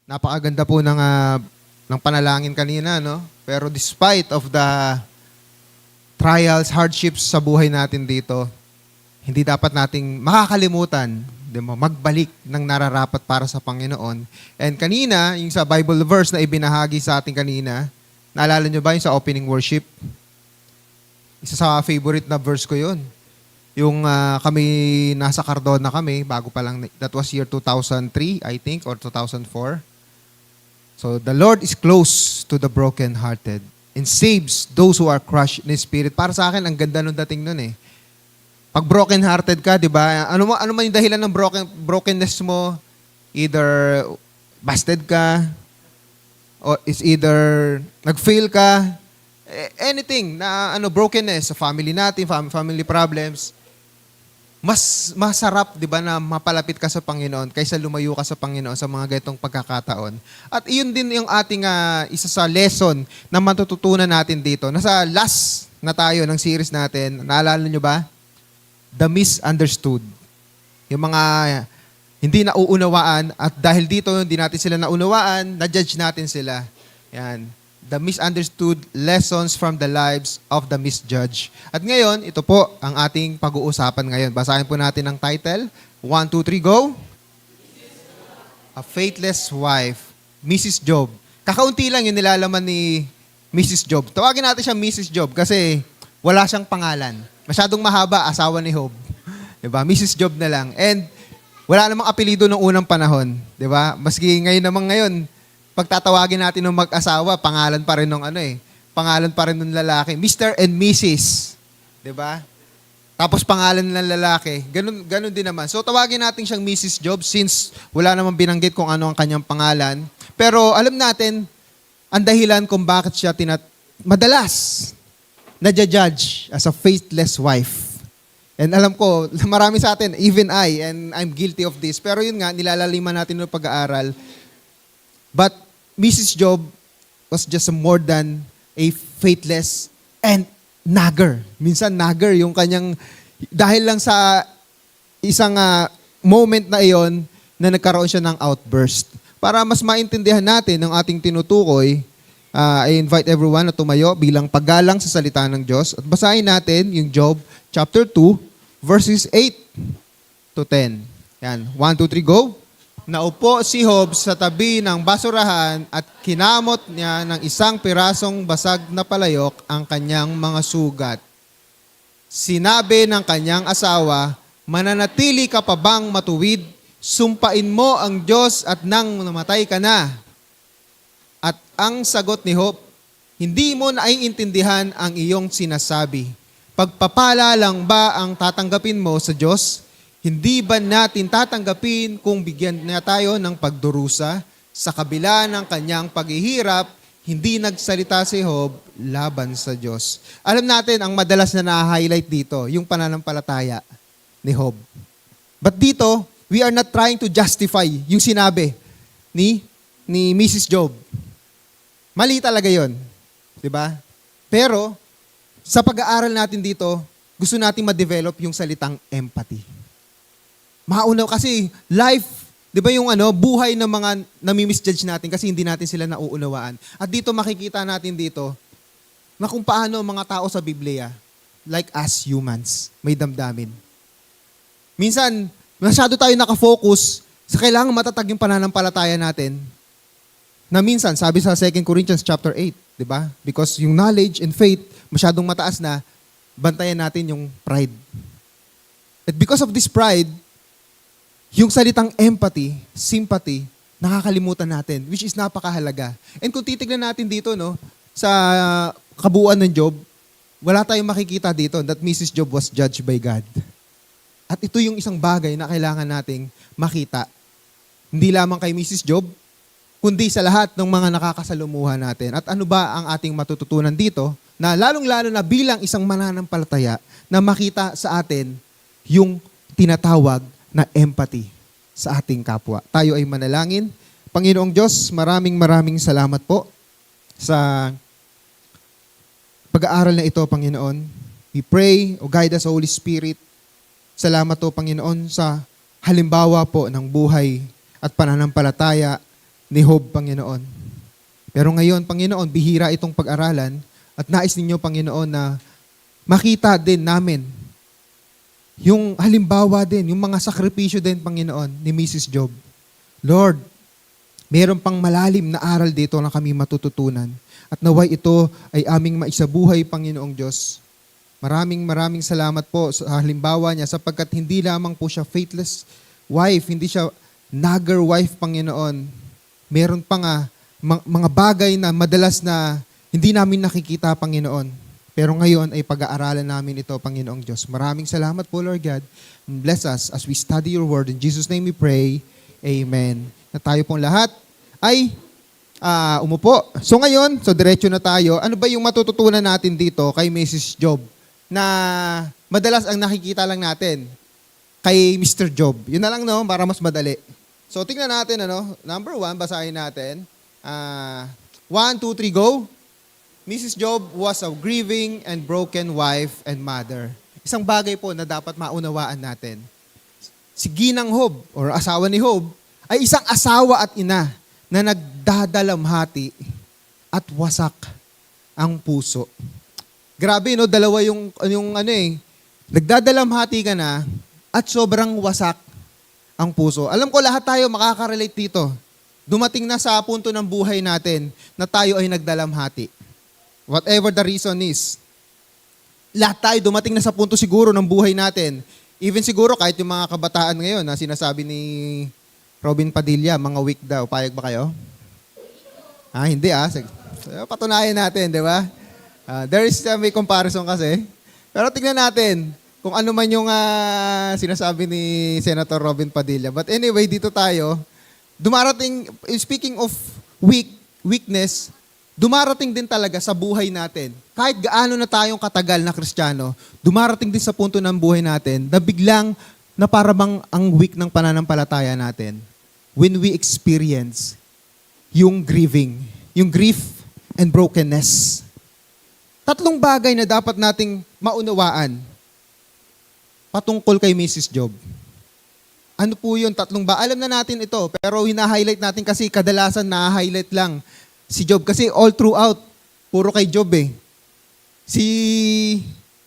Napakaganda po ng panalangin kanina, no? Pero despite of the trials, hardships sa buhay natin dito, hindi dapat nating makakalimutan, di ba, magbalik ng nararapat para sa Panginoon. And kanina, yung sa Bible verse na ibinahagi sa atin kanina, naalala nyo ba yung sa opening worship? Isa sa favorite na verse ko yun. Yung kami, nasa Cardona kami, bago pa lang, that was year 2003, I think, or 2004. So, the Lord is close to the brokenhearted and saves those who are crushed in spirit. Para sa akin, ang ganda nung dating nun eh. Pag brokenhearted ka, di ba? Ano man yung dahilan ng brokenness mo, either busted ka, or is either nag-fail ka, anything na brokenness sa family natin, family problems, mas masarap, di ba, na mapalapit ka sa Panginoon kaysa lumayo ka sa Panginoon sa mga ganitong pagkakataon. At iyon din yung ating isa sa lesson na matututunan natin dito. Nasa last na tayo ng series natin, naalala nyo ba? The misunderstood. Yung mga hindi nauunawaan at dahil dito hindi natin sila naunawaan, na-judge natin sila. Yan. The misunderstood lessons from the lives of the misjudged. At ngayon, ito po ang ating pag-uusapan ngayon. Basahin po natin ang title. 1, 2, 3, go! A Faithless Wife, Mrs. Job. Kakaunti lang yung nilalaman ni Mrs. Job. Tawagin natin siya Mrs. Job kasi wala siyang pangalan. Masyadong mahaba, asawa ni Job. Diba? Mrs. Job na lang. And wala namang apelido nung unang panahon. Diba? Maski ngayon, pagtatawagin natin ng mag-asawa, pangalan pa rin ng pangalan pa rin ng lalaki. Mr. and Mrs. 'Di ba? Tapos pangalan ng lalaki. Ganun din naman. So tawagin natin siyang Mrs. Job since wala namang binanggit kung ano ang kanyang pangalan. Pero alam natin ang dahilan kung bakit siya madalas na-judge as a faithless wife. And alam ko, marami sa atin, even I, and I'm guilty of this. Pero yun nga, nilalaliman natin ng pag-aaral. But Mrs. Job was just more than a faithless and nagger. Minsan nagger yung kanyang, dahil lang sa isang moment na iyon na nagkaroon siya ng outburst. Para mas maintindihan natin ang ating tinutukoy, I invite everyone na tumayo bilang paggalang sa salita ng Diyos. At basahin natin yung Job chapter 2, verses 8 to 10. Yan, 1, 2, 3, go! Naupo si Job sa tabi ng basurahan at kinamot niya ng isang pirasong basag na palayok ang kanyang mga sugat. Sinabi ng kanyang asawa, mananatili ka pa bang matuwid? Sumpain mo ang Diyos at nang namatay ka na. At ang sagot ni Job, hindi mo naiintindihan ang iyong sinasabi. Pagpapala lang ba ang tatanggapin mo sa Diyos? Hindi ba natin tatanggapin kung bigyan niya tayo ng pagdurusa? Sa kabila ng kanyang paghihirap, hindi nagsalita si Job laban sa Diyos. Alam natin, ang madalas na na-highlight dito, yung pananampalataya ni Job. But dito, we are not trying to justify yung sinabi ni Mrs. Job. Mali talaga yon, di ba? Pero, sa pag-aaral natin dito, gusto natin ma-develop yung salitang empathy. Maunaw kasi life, 'di ba yung buhay ng mga nami-misjudge natin kasi hindi natin sila nauunawaan. At dito makikita natin dito na kung paano mga tao sa Biblia, like us humans, may damdamin. Minsan, masyado tayo nakafocus sa kailangan matatag yung pananampalataya natin. Na minsan, sabi sa 2 Corinthians chapter 8, 'di ba? Because yung knowledge and faith masyadong mataas na, bantayan natin yung pride. At because of this pride, yung salitang empathy, sympathy, nakakalimutan natin, which is napakahalaga. And kung titignan natin dito, sa kabuuan ng Job, wala tayong makikita dito that Mrs. Job was judged by God. At ito yung isang bagay na kailangan nating makita. Hindi lamang kay Mrs. Job, kundi sa lahat ng mga nakakasalumuhan natin. At ano ba ang ating matututunan dito, na lalong-lalo na bilang isang mananampalataya, na makita sa atin yung tinatawag na empathy sa ating kapwa. Tayo ay manalangin. Panginoong Diyos, maraming salamat po sa pag-aaral na ito, Panginoon. We pray, O guide us, Holy Spirit. Salamat po, Panginoon, sa halimbawa po ng buhay at pananampalataya ni Job, Panginoon. Pero ngayon, Panginoon, bihira itong pag-aralan at nais ninyo, Panginoon, na makita din namin yung halimbawa din, yung mga sakripisyo din, Panginoon, ni Mrs. Job. Lord, meron pang malalim na aral dito na kami matututunan. At naway ito ay aming maisabuhay, Panginoong Diyos. Maraming salamat po sa halimbawa niya sapagkat hindi lamang po siya faithless wife, hindi siya nagger wife, Panginoon. Meron pa nga mga bagay na madalas na hindi namin nakikita, Panginoon. Pero ngayon ay pag-aaralan namin ito, Panginoong Diyos. Maraming salamat po, Lord God. Bless us as we study your word. In Jesus' name we pray. Amen. Na tayo pong lahat ay umupo. So ngayon, diretso na tayo. Ano ba yung matututunan natin dito kay Mrs. Job na madalas ang nakikita lang natin kay Mr. Job? Yun na lang, no? Para mas madali. So tingnan natin, number 1, basahin natin. 1, 2, 3, go. Mrs. Job was a grieving and broken wife and mother. Isang bagay po na dapat maunawaan natin. Si Ginang Job, or asawa ni Job, ay isang asawa at ina na nagdadalamhati at wasak ang puso. Grabe, no? Dalawa yung nagdadalamhati ka na at sobrang wasak ang puso. Alam ko lahat tayo makaka-relate dito. Dumating na sa punto ng buhay natin na tayo ay nagdalamhati. Whatever the reason is. Lahat tayo dumating na sa punto siguro ng buhay natin. Even siguro kahit yung mga kabataan ngayon na sinasabi ni Robin Padilla, mga weak daw. Payag ba kayo? Hindi Sige. Patunayan natin, di ba? There is may comparison kasi. Pero tingnan natin kung ano man yung sinasabi ni Senator Robin Padilla. But anyway, dito tayo. Dumarating, speaking of weakness, dumarating din talaga sa buhay natin. Kahit gaano na tayong katagal na Kristiyano, dumarating din sa punto ng buhay natin na biglang na parang ang weak ng pananampalataya natin when we experience yung grieving, yung grief and brokenness. Tatlong bagay na dapat nating maunawaan patungkol kay Mrs. Job. Ano po yun? Alam na natin ito, pero hina-highlight natin kasi kadalasan na-highlight lang si Job. Kasi all throughout, puro kay Job eh. Si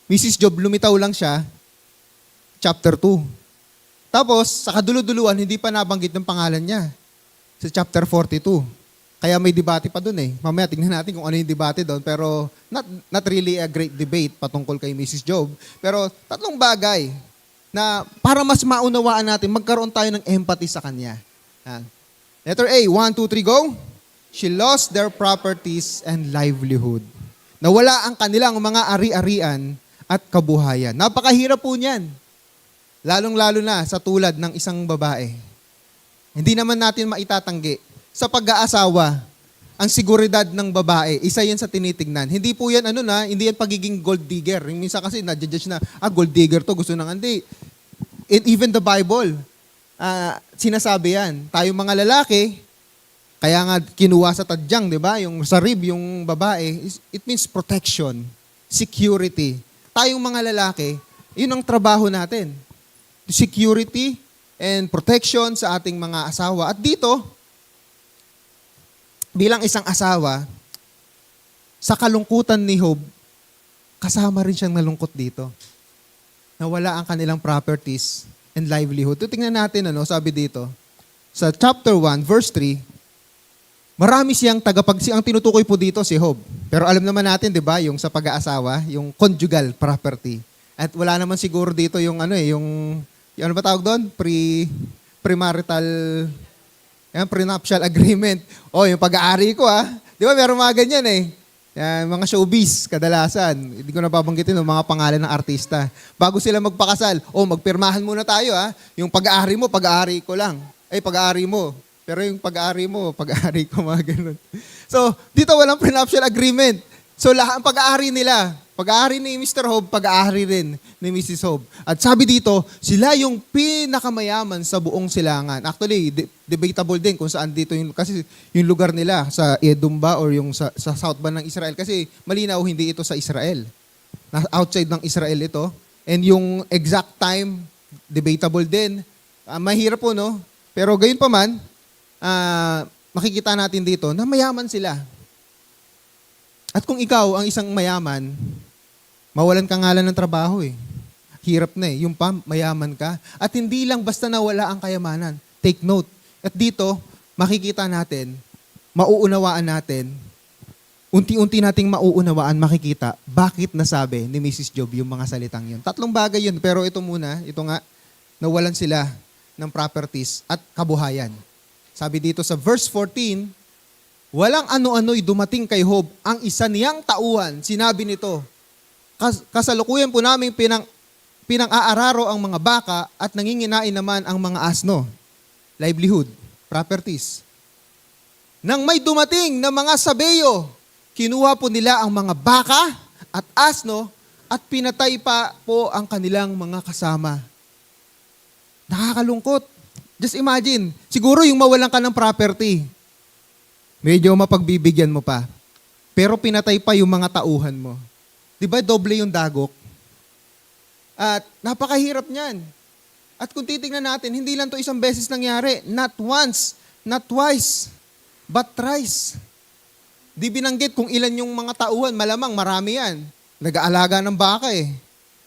Mrs. Job, lumitaw lang siya, chapter 2. Tapos, sa kaduluduluan, hindi pa nabanggit ng pangalan niya. Sa chapter 42. Kaya may debate pa dun eh. Mamaya tingnan natin kung ano yung debate doon. Pero not really a great debate patungkol kay Mrs. Job. Pero tatlong bagay na para mas maunawaan natin, magkaroon tayo ng empathy sa kanya. Letter A, 1, 2, 3, go. She lost their properties and livelihood. Nawala ang kanilang mga ari-arian at kabuhayan. Napakahirap po niyan. Lalong-lalo na sa tulad ng isang babae. Hindi naman natin maitatanggi. Sa pag-aasawa, ang seguridad ng babae, isa yan sa tinitignan. Hindi po yan, hindi yan pagiging gold digger. Minsan kasi na-judge na, gold digger to, gusto nang hindi. Even the Bible, sinasabi yan. Tayong mga lalaki, kaya nga kinuha sa tadyang, di ba? Yung sa rib, yung babae, it means protection, security. Tayong mga lalaki, yun ang trabaho natin. Security and protection sa ating mga asawa. At dito, bilang isang asawa, sa kalungkutan ni Job, kasama rin siyang nalungkot dito. Nawala ang kanilang properties and livelihood. Tingnan natin, sabi dito, sa chapter 1, verse 3, marami siyang ang tinutukoy po dito si Job. Pero alam naman natin, 'di ba, yung sa pag-aasawa, yung conjugal property. At wala naman siguro dito yung yung ano ba tawag doon? Premarital prenuptial agreement. Yung pag-aari ko 'Di ba, meron mga ganyan eh. Yan, mga showbiz kadalasan. Hindi ko na babanggitin yung mga pangalan ng artista. Bago sila magpakasal, magpirmahan muna tayo Yung pag-aari mo, pag-aari ko lang. Pag-aari mo. Pero yung pag-aari mo, pag-aari ko, mga ganun. So, dito walang prenuptial agreement. So, ang pag-aari nila, pag-aari ni Mr. Job, pag-aari rin ni Mrs. Job. At sabi dito, sila yung pinakamayaman sa buong silangan. Actually, debatable din kung saan dito kasi yung lugar nila, sa Edom ba or yung sa south ba ng Israel. Kasi malinaw, hindi ito sa Israel. Outside ng Israel ito. And yung exact time, debatable din. Mahirap po, no? Pero gayon pa man, makikita natin dito na mayaman sila. At kung ikaw ang isang mayaman, mawalan ka nga lang ng trabaho eh. Hirap na eh. Yung pa, mayaman ka. At hindi lang basta nawala ang kayamanan. Take note. At dito, makikita natin, mauunawaan natin, unti-unti nating mauunawaan, makikita, bakit nasabi ni Mrs. Job yung mga salitang yun. 3 bagay yun, pero ito muna, ito nga, nawalan sila ng properties at kabuhayan. Sabi dito sa verse 14, walang ano-ano'y dumating kay Job ang isa niyang tauhan. Sinabi nito, kasalukuyan po namin pinang-aararo ang mga baka at nanginginain naman ang mga asno. Livelihood, properties. Nang may dumating na mga sabeyo, kinuha po nila ang mga baka at asno at pinatay pa po ang kanilang mga kasama. Nakakalungkot. Just imagine, siguro yung mawalan ka ng property, medyo mapagbibigyan mo pa. Pero pinatay pa yung mga tauhan mo. Di ba doble yung dagok? At napakahirap niyan. At kung titingnan natin, hindi lang to isang beses nangyari. Not once, not twice, but thrice. Di binanggit kung ilan yung mga tauhan, malamang marami yan. Nag-aalaga ng baka eh.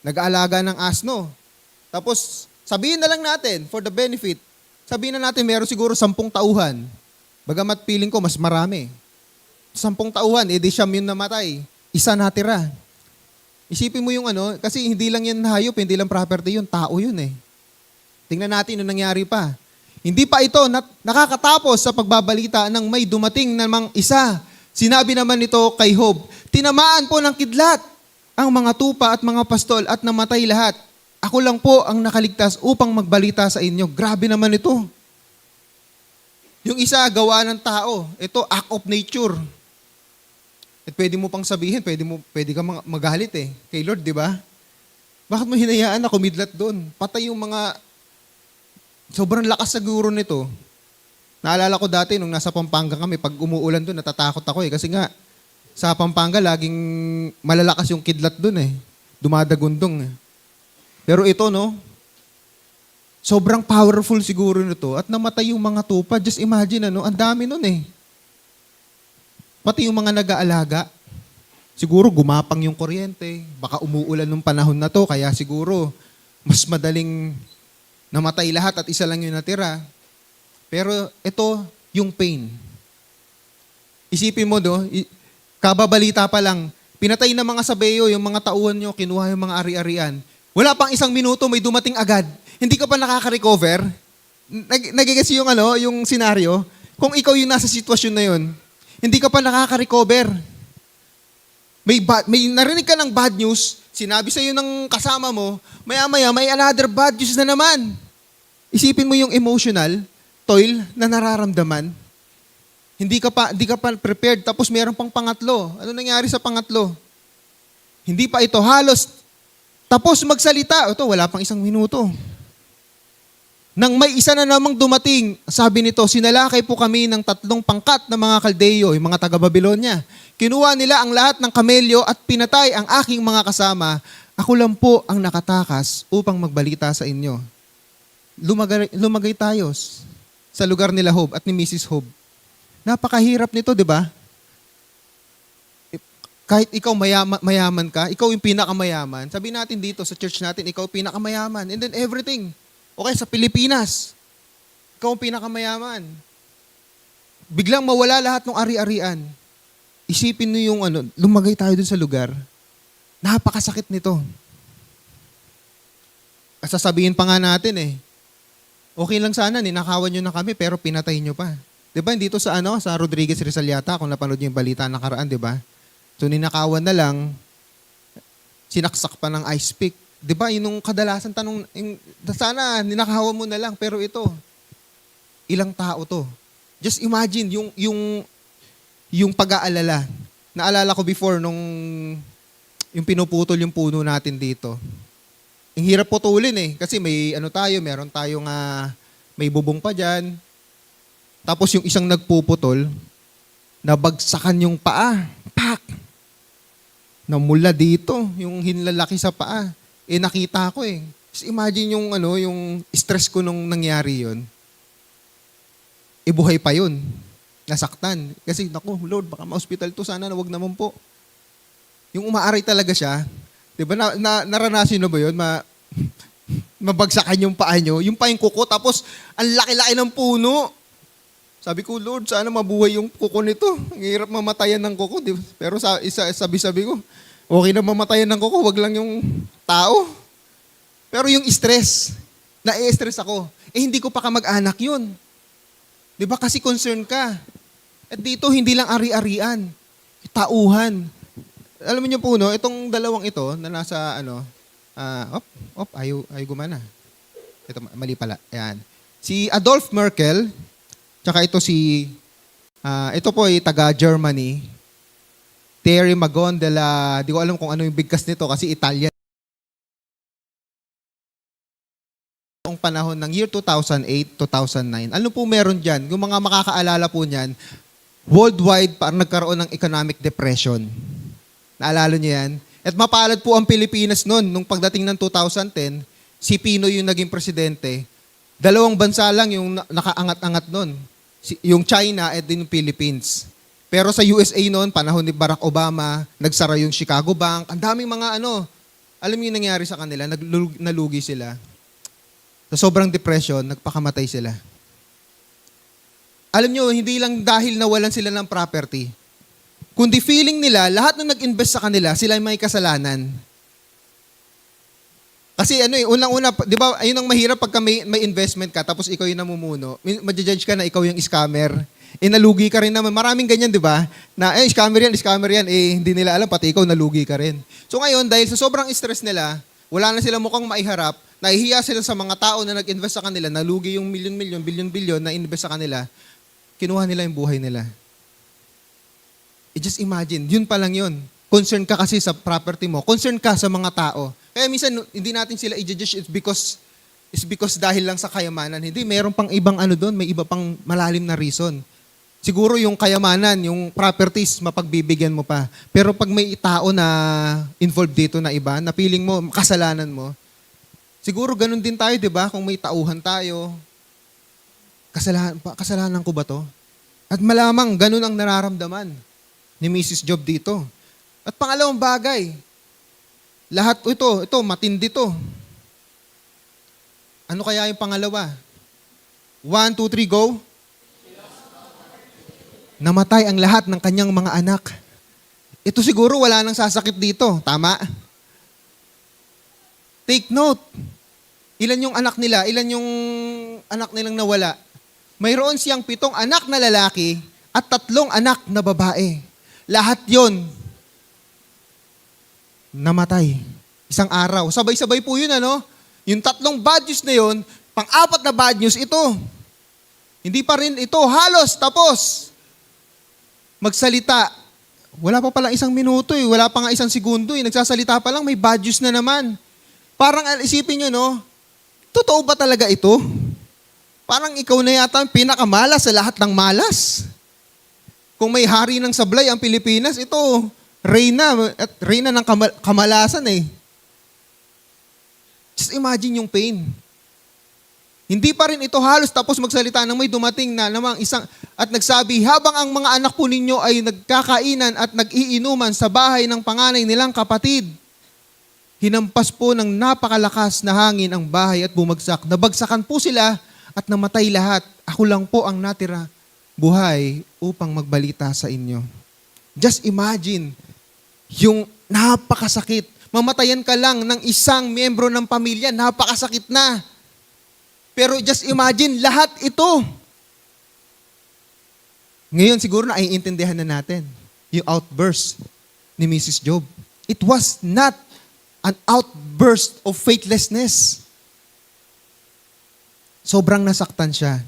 Nag-aalaga ng asno. Tapos, sabihin na lang natin, for the benefit, sabihin na natin meron siguro 10 tauhan. Bagamat feeling ko mas marami. 10 tauhan, edi siyam yun namatay. Isa natira. Isipin mo yung kasi hindi lang yan hayop, hindi lang property yun, tao yun eh. Tingnan natin yung nangyari pa. Hindi pa ito nakakatapos sa pagbabalita ng may dumating namang isa. Sinabi naman nito kay Job, tinamaan po ng kidlat ang mga tupa at mga pastol at namatay lahat. Ako lang po ang nakaligtas upang magbalita sa inyo. Grabe naman ito. Yung isa, gawa ng tao. Ito, act of nature. At pwede mo pang sabihin, pwede ka magalit eh. Kay Lord, di ba? Bakit mo hinayaan na kumidlat doon? Patay yung mga, sobrang lakas siguro nito. Naalala ko dati, nung nasa Pampanga kami, pag umuulan doon, natatakot ako eh. Kasi nga, sa Pampanga, laging malalakas yung kidlat doon eh. Dumadagundong eh. Pero ito, sobrang powerful siguro nito at namatay yung mga tupa. Just imagine, ang dami nun eh. Pati yung mga nag-aalaga. Siguro gumapang yung kuryente. Baka umuulan nung panahon na to, kaya siguro mas madaling namatay lahat at isa lang yung natira. Pero ito, yung pain. Isipin mo, kababalita pa lang, pinatay na mga sabeyo, yung mga tauhan nyo, kinuha yung mga ari-arian. Wala pang 1 minuto, may dumating agad. Hindi ka pa nakaka-recover. Nagigets yung yung senaryo. Kung ikaw yung nasa sitwasyon na yun, hindi ka pa nakaka-recover. May narinig ka ng bad news, sinabi sa'yo ng kasama mo, maya-maya may another bad news na naman. Isipin mo yung emotional toil na nararamdaman. Hindi ka pa prepared, tapos meron pang pangatlo. Ano nangyari sa pangatlo? Hindi pa ito halos tapos magsalita. Ito, wala pang 1 minuto. Nang may isa na namang dumating, sabi nito, sinalakay po kami ng 3 pangkat na mga Kaldeyo, yung mga taga-Babylonia. Kinuha nila ang lahat ng kamelyo at pinatay ang aking mga kasama. Ako lang po ang nakatakas upang magbalita sa inyo. Lumagay tayo sa lugar nila Job at ni Mrs. Job. Napakahirap nito, di ba? Kahit ikaw mayaman ka, ikaw yung pinakamayaman. Sabi natin dito sa church natin, ikaw pinakamayaman. And then everything. Okay, sa Pilipinas, ikaw ang pinakamayaman. Biglang mawala lahat ng ari-arian. Isipin mo yung lumagay tayo dun sa lugar. Napakasakit nito. Sasabihin pa nga natin eh, okay lang sana, ninakawan nyo na kami, pero pinatay nyo pa. Diba, dito sa sa Rodriguez Rizal yata, kung napanood nyo yung balita nakaraan, diba? So, ninakawan na lang, sinaksak pa ng ice pick. Di ba, yun yung kadalasan tanong, sana ninakawan mo na lang, pero ito, ilang tao to? Just imagine yung pag-aalala. Naalala ko before nung yung pinuputol yung puno natin dito. Ang hirap putulin eh, kasi may meron tayong may bubong pa dyan. Tapos yung isang nagpuputol, nabagsakan yung paa. Pak! Namula dito, yung hinlalaki sa paa. Nakita ko eh. Just imagine yung yung stress ko nung nangyari yun. Buhay pa yun. nasaktan. Kasi, naku, Lord, baka ma-hospital to, sana na wag naman po. Yung umaaray talaga siya, di ba, naranasin na ba yun? Mabagsakan yung paa nyo, yung pa yung kuko, tapos ang laki-laki ng puno. Sabi ko, Lord, sana mabuhay yung kuko nito. Ang hirap mamatayan ng kuko. Di ba? Pero sabi ko, okay na mamatayan ng kuko, wag lang yung tao. Pero yung stress, na-stress ako. Hindi ko pa kamag-anak yun. Di ba? Kasi concern ka. At dito, hindi lang ari-arian. Tauhan. Alam niyo po, no, itong dalawang ito, na nasa, ayaw gumana. Ito, mali pala. Ayan. Si Adolf Merkel, tsaka ito ito po ay taga-Germany. Terry Magondela, di ko alam kung ano yung bigkas nito kasi Italian. Noong panahon ng year 2008, 2009, ano po meron dyan? Yung mga makakaalala po niyan, worldwide parang nagkaroon ng economic depression. Naalala niyo yan? At mapalad po ang Pilipinas noon, nung pagdating ng 2010, si Pinoy yung naging presidente. Dalawang bansa lang yung nakaangat-angat noon. Yung China at din yung Philippines. Pero sa USA noon, panahon ni Barack Obama, nagsara yung Chicago Bank. Ang daming mga alam mo yung nangyari sa kanila, nalugi sila. Sa sobrang depression, nagpakamatay sila. Alam nyo, hindi lang dahil nawalan sila ng property, kundi feeling nila, lahat ng nag-invest sa kanila, sila may kasalanan. Kasi unang-una, di ba, ayun ang mahirap pagka may investment ka, tapos ikaw yung namumuno, madjudge ka na ikaw yung scammer. Nalugi ka rin naman. Maraming ganyan, di ba? Na, scammer yan. Hindi nila alam, pati ikaw nalugi ka rin. So ngayon, dahil sa sobrang stress nila, wala na sila mukhang maiharap, nahihiya sila sa mga tao na nag-invest sa kanila, nalugi yung milyon-milyon, bilyon-bilyon na invest sa kanila, kinuha nila yung buhay nila. Just imagine, yun pa lang yun. Concern ka kasi sa property mo. Concern ka sa mga tao. Kaya minsan, hindi natin sila i-judge it's because dahil lang sa kayamanan. Hindi, mayroon pang ibang doon, may iba pang malalim na reason. Siguro yung kayamanan, yung properties, mapagbibigyan mo pa. Pero pag may tao na involved dito na iba, na feeling mo, kasalanan mo, siguro ganun din tayo, di ba? Kung may tauhan tayo, kasalanan ko ba to? At malamang ganun ang nararamdaman ni Mrs. Job dito. At pangalawang bagay, lahat ito, matindi to. Ano kaya yung pangalawa? 1, 2, 3, go. Namatay ang lahat ng kanyang mga anak. Ito siguro wala nang sasakit dito. Tama? Take note. Ilan yung anak nila? Ilan yung anak nilang nawala? Mayroon siyang 7 anak na lalaki at 3 anak na babae. Lahat yon namatay. Isang araw. Sabay-sabay po yun, Yung 3 bad news na yun, pang-4 na bad news, ito. Hindi pa rin ito. Halos, tapos. Magsalita. Wala pa palang 1 minuto Wala pa nga 1 segundo Nagsasalita pa lang, may bad news na naman. Parang isipin nyo, totoo ba talaga ito? Parang ikaw na yata ang pinakamalas sa lahat ng malas. Kung may hari ng sablay ang Pilipinas, ito, reyna ng kamalasan Just imagine yung pain. Hindi pa rin ito halos tapos magsalita nang may dumating na namang isang at nagsabi, habang ang mga anak po ninyo ay nagkakainan at nag-iinuman sa bahay ng panganay nilang kapatid, hinampas po ng napakalakas na hangin ang bahay at bumagsak. Nabagsakan po sila at namatay lahat. Ako lang po ang natira buhay upang magbalita sa inyo. Just imagine yung napakasakit. Mamatayan ka lang ng isang miyembro ng pamilya, napakasakit na. Pero just imagine, lahat ito. Ngayon siguro na aiintindihan na natin yung outburst ni Mrs. Job. It was not an outburst of faithlessness. Sobrang nasaktan siya.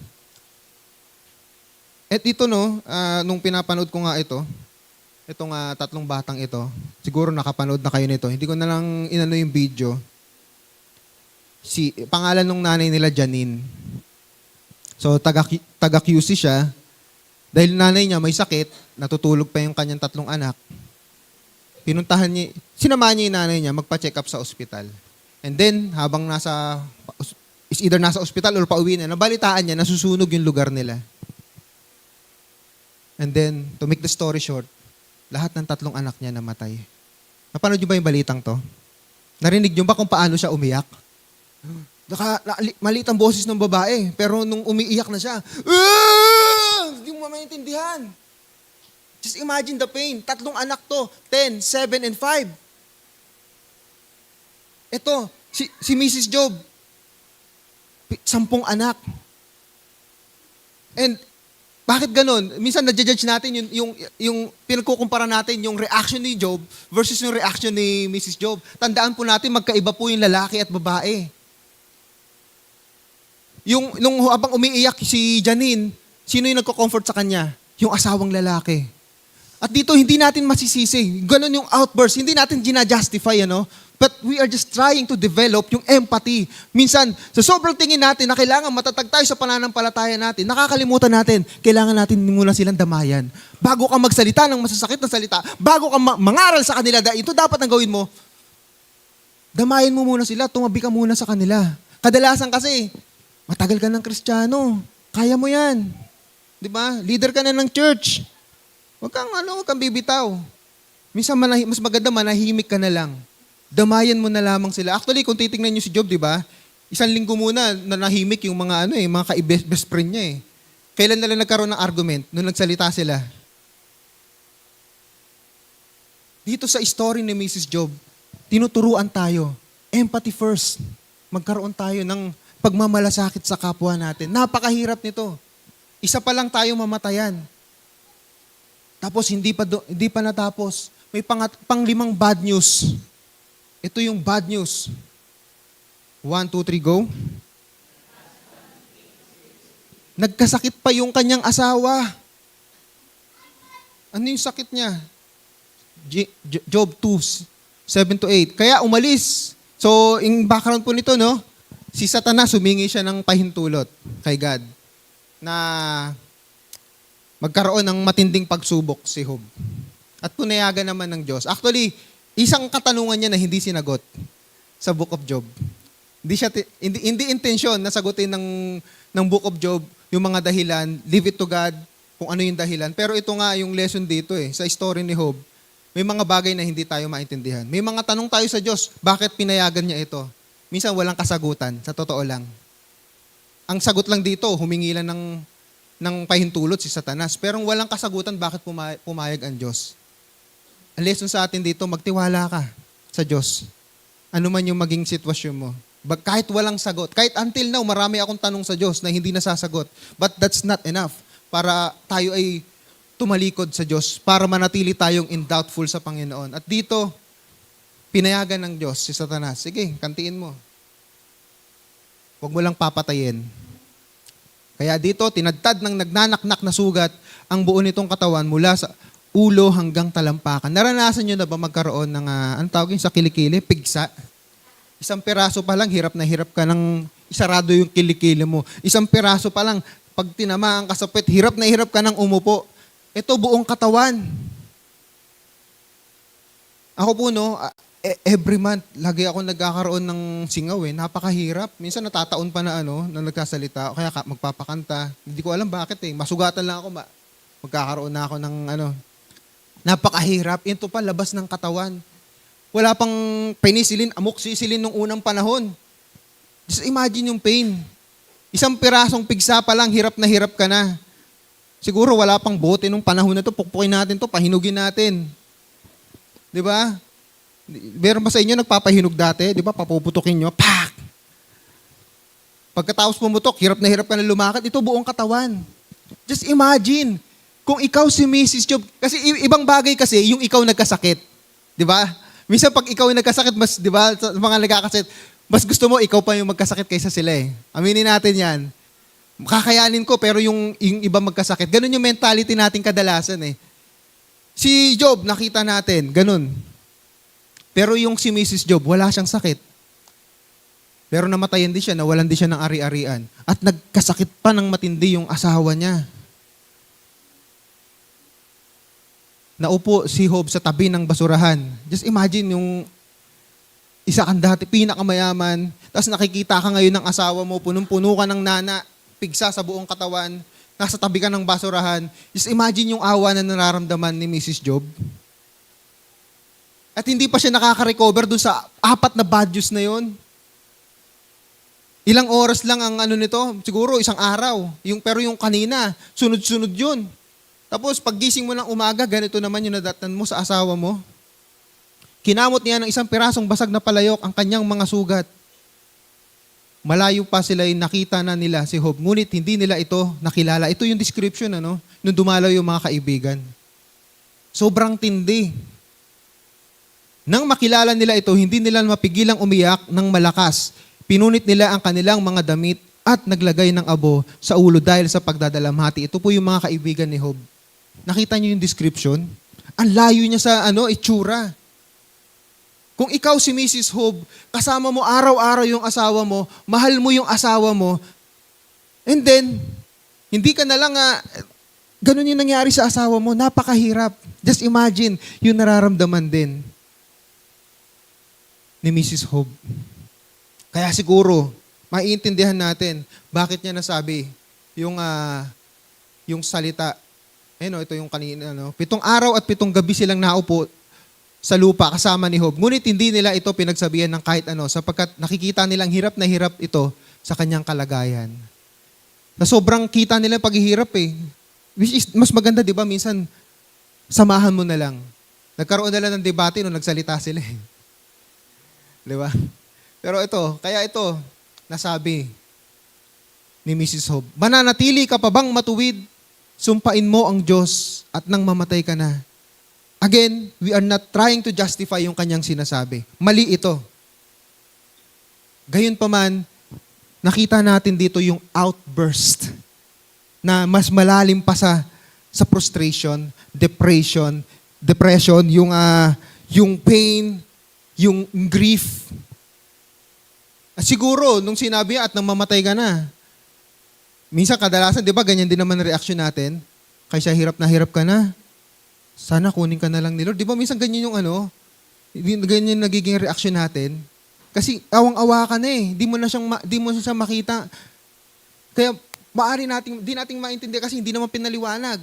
At ito nung pinapanood ko nga itong 3 batang ito, siguro nakapanood na kayo nito. Hindi ko na lang inano yung video. Pangalan ng nanay nila, Janine. So, taga QC siya. Dahil nanay niya may sakit, natutulog pa yung kanyang 3 anak. Sinamahan niya yung nanay niya magpa-check up sa ospital. And then, habang either nasa ospital or pauwi na, nabalitaan niya, nasusunog yung lugar nila. And then, to make the story short, lahat ng 3 anak niya namatay. Napanood niyo ba yung balitang to? Narinig niyo ba kung paano siya umiyak? Maliit ang boses ng babae, pero nung umiiyak na siya, hindi mo maintindihan. Just imagine the pain. 3 anak to, 10, 7, and 5. Ito, si Mrs. Job, 10 anak. And bakit ganun? Minsan na-judge natin yung pinagkukumpara natin yung reaction ni Job versus yung reaction ni Mrs. Job. Tandaan po natin, magkaiba po yung lalaki at babae. Nung habang umiiyak si Janine, sino yung nagko-comfort sa kanya? Yung asawang lalaki. At dito, hindi natin masisisi. Ganun yung outburst. Hindi natin gina-justify, But we are just trying to develop yung empathy. Minsan, sa sobrang tingin natin na kailangan matatag tayo sa pananampalataya natin, nakakalimutan natin, kailangan natin muna silang damayan. Bago ka magsalita ng masasakit na salita, bago ka mangaral sa kanila, ito dapat ang gawin mo, damayan mo muna sila, tumabi ka muna sa kanila. Kadalasan kasi, matagal ka ng Kristiyano, kaya mo yan. Di ba? Leader ka na ng church. Huwag kang bibitaw. Minsan mas maganda manahimik ka na lang. Damayan mo na lamang sila. Actually, kung titingnan niyo si Job, di ba? 1 linggo muna na nahimik yung mga mga best friend niya eh. Kailan nila nagkaroon ng argument? Nung nagsalita sila. Dito sa story ni Mrs. Job, tinuturuan tayo. Empathy first. Magkaroon tayo ng pagmamalasakit sa kapwa natin. Napakahirap nito. Isa pa lang tayo mamatayan. Tapos hindi pa natapos. May pang-5 bad news. Ito yung bad news. 1, 2, 3, go. Nagkasakit pa yung kanyang asawa. Ano yung sakit niya? Job 2, 7 to 8. Kaya umalis. So, yung background po nito, si Satanas, humingi siya ng pahintulot kay God na magkaroon ng matinding pagsubok si Job. At punayagan naman ng Diyos. Actually, isang katanungan niya na hindi sinagot sa Book of Job. Hindi intensyon na sagutin ng Book of Job yung mga dahilan, leave it to God kung ano yung dahilan. Pero ito nga yung lesson dito sa story ni Job. May mga bagay na hindi tayo maintindihan. May mga tanong tayo sa Diyos, bakit pinayagan niya ito? Minsan walang kasagutan, sa totoo lang. Ang sagot lang dito, humingi lang ng pahintulot si Satanas. Pero walang kasagutan, bakit pumayag ang Diyos? Ang lesson sa atin dito, magtiwala ka sa Diyos. Ano man yung maging sitwasyon mo. Kahit walang sagot. Kahit until now, marami akong tanong sa Diyos na hindi nasasagot. But that's not enough para tayo ay tumalikod sa Diyos, para manatili tayong doubtful sa Panginoon. At dito, pinayagan ng Diyos si Satanas. Sige, kantiin mo. Huwag mo lang papatayin. Kaya dito, tinadtad ng nagnanaknak na sugat ang buo nitong katawan mula sa ulo hanggang talampakan. Naranasan nyo na ba magkaroon ng, anong tawag yun sa kilikili? Pigsa. 1 piraso pa lang, hirap na hirap ka ng isarado yung kilikili mo. 1 piraso pa lang, pag tinamaan ka sa puwet, hirap na hirap ka ng umupo. Ito buong katawan. Ako po, every month, lagi ako nagkakaroon ng singaw Napakahirap. Minsan natataon pa na na nagkasalita, o kaya magpapakanta. Hindi ko alam bakit Masugatan lang ako, magkakaroon na ako ng Napakahirap. Ito pa, labas ng katawan. Wala pang penicillin, amoxicillin nung unang panahon. Just imagine yung pain. 1 pirasong pigsa pa lang, hirap na hirap ka na. Siguro wala pang bote nung panahon na to, pukpukin natin to, pahinugin natin. Di ba? Meron ba sa inyo nagpapahinog dati? Di ba? Papuputukin nyo, pak! Pagkatapos pumutok, hirap ka na lumakad. Ito buong katawan. Just imagine, kung ikaw si Mrs. Job, kasi ibang bagay kasi, yung ikaw nagkasakit. Di ba? Minsan pag ikaw nagkasakit, mas, di ba, sa mga nagkakasakit, mas gusto mo, ikaw pa yung magkasakit kaysa sila Aminin natin yan. Kakayanin ko, pero yung iba magkasakit. Ganun yung mentality natin kadalasan Si Job, nakita natin, ganun. Pero yung si Mrs. Job, wala siyang sakit. Pero namatayan din siya, nawalan din siya ng ari-arian. At nagkasakit pa ng matindi yung asawa niya. Naupo si Job sa tabi ng basurahan. Just imagine yung isa kang dati, pinakamayaman, tapos nakikita ka ngayon ng asawa mo, punong-puno ka ng nana, pigsa sa buong katawan, nasa tabi ka ng basurahan, just imagine yung awa na nararamdaman ni Mrs. Job. At hindi pa siya nakaka-recover dun sa 4 na bad news na yon. Ilang oras lang ang ano nito, siguro isang araw. Pero yung kanina, sunod-sunod yun. Tapos paggising mo ng umaga, ganito naman yung nadatnan mo sa asawa mo. Kinamot niya ng isang pirasong basag na palayok ang kanyang mga sugat. Malayo pa sila nakita na nila si Job, ngunit hindi nila ito nakilala. Ito yung description, nung dumalaw yung mga kaibigan. Sobrang tindi. Nang makilala nila ito, hindi nila mapigilang umiyak ng malakas. Pinunit nila ang kanilang mga damit at naglagay ng abo sa ulo dahil sa pagdadalamhati. Ito po yung mga kaibigan ni Job. Nakita niyo yung description? Ang layo niya sa itsura. Kung ikaw si Mrs. Job, kasama mo araw-araw yung asawa mo, mahal mo yung asawa mo, and then, hindi ka na lang, ganun yung nangyari sa asawa mo, napakahirap. Just imagine, yung nararamdaman din ni Mrs. Job. Kaya siguro, maiintindihan natin, bakit niya nasabi yung salita. Ito yung kanina, 7 araw at 7 gabi silang naupo sa lupa kasama ni Job. Ngunit hindi nila ito pinagsabihan ng kahit ano sapagkat nakikita nilang hirap na hirap ito sa kanyang kalagayan. Na sobrang kita nila paghihirap Which is, mas maganda, di ba, minsan samahan mo na lang. Nagkaroon na lang ng debate nung nagsalita sila Di ba? Pero kaya ito, nasabi ni Mrs. Job, mananatili ka pa bang matuwid? Sumpain mo ang Diyos at nang mamatay ka na. Again, we are not trying to justify yung kanyang sinasabi. Mali ito. Gayunpaman, nakita natin dito yung outburst na mas malalim pa sa frustration, depression, yung pain, yung grief. At siguro, nung sinabi at nang mamatay ka na, minsan kadalasan, di ba, ganyan din naman ang reaction natin. Kaysa hirap na hirap ka na, sana kunin ka na lang ni Lord. Di ba minsan ganyan yung ganyan nagiging reaction natin. Kasi awang-awa ka na Di mo na siya makita. Kaya maaari di nating maintindihan kasi hindi naman pinaliwanag.